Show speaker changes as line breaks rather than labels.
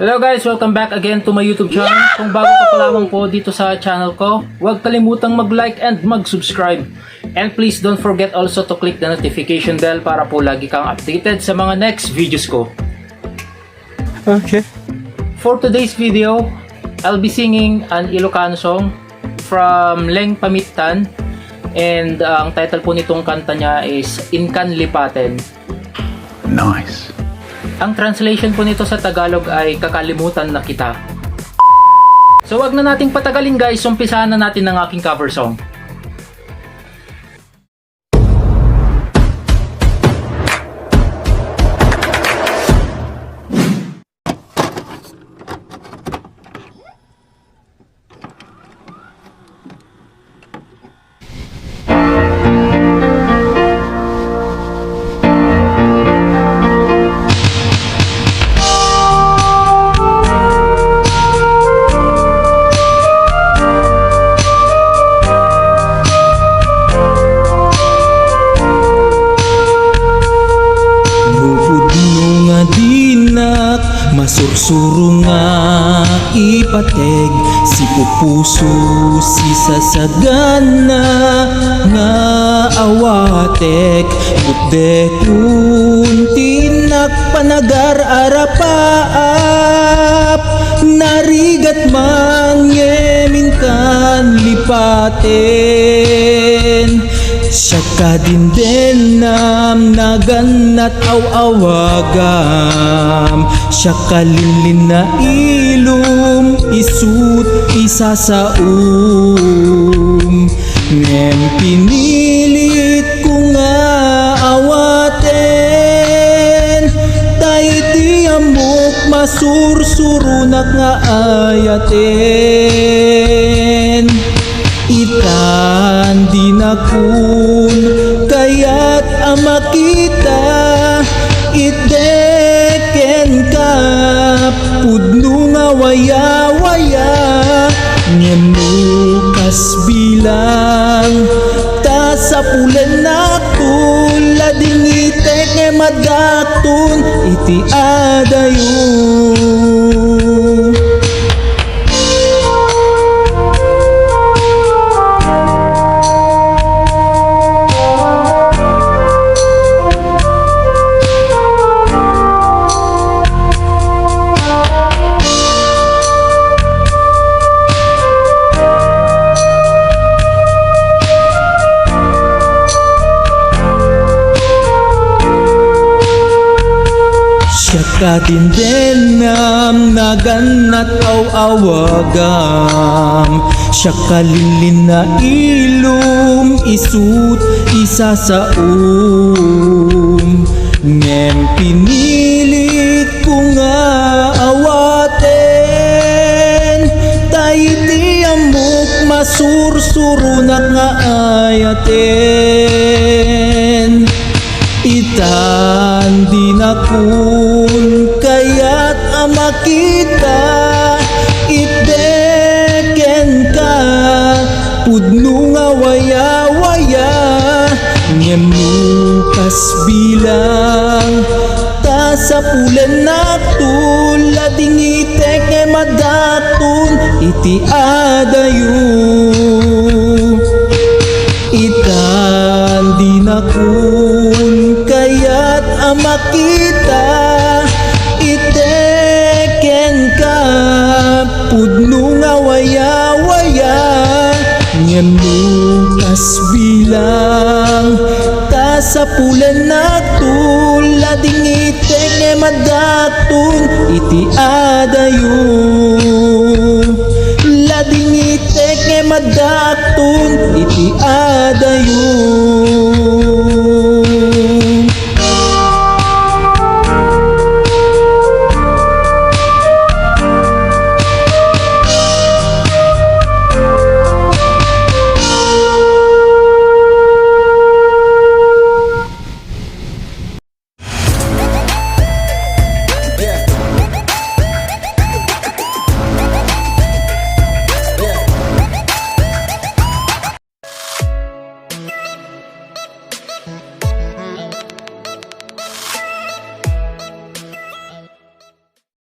Hello guys, welcome back again to my YouTube channel. Kung bago ka pa lamang po dito sa channel ko, huwag kalimutang mag-like and mag-subscribe. And please don't forget also to click the notification bell para po lagi kang updated sa mga next videos ko.
Okay.
For today's video, I'll be singing an Ilocano song from Leng Pamitan. And ang title po nitong kanta niya is Inkan Lipaten.
Nice.
Ang translation po nito sa Tagalog ay kakalimutan na kita. So wag na nating patagalin guys, umpisahan na natin ang aking cover song.
Masursuro nga ipateg si pupuso si sasagana nga awatek budde kun tinak panagar arapaap narigat man yeminkan lipaten Syaka din nam naganat awagam Syaka linlin na ilum isut isa sa Ngem pinilit ko nga awaten Taiti amok masursurunak nga ayaten Itan dinakun kaya't amakita ideken ka pudno nga waya-waya nyemukas bilang ta sa pulen naktul lading itek nga madakton iti adayo Kadindenam naganat awagam Syaka linlin na ilum isut isa sa Ngem pinilit ko nga awaten Taiti amok masursurunak nga ayaten Itan dinakun kaya't amakita ideken ka pudno nga waya-waya nyemukas bilang ta sa pulen naktul lading itek nga madakton iti adayo Itan dinakun kaya't amakita iteken ka pudno nga waya-waya nyemukas bilang ta sa pulen naktul lading itek nga madakton iti adayo lading itek nga madakton iti adayo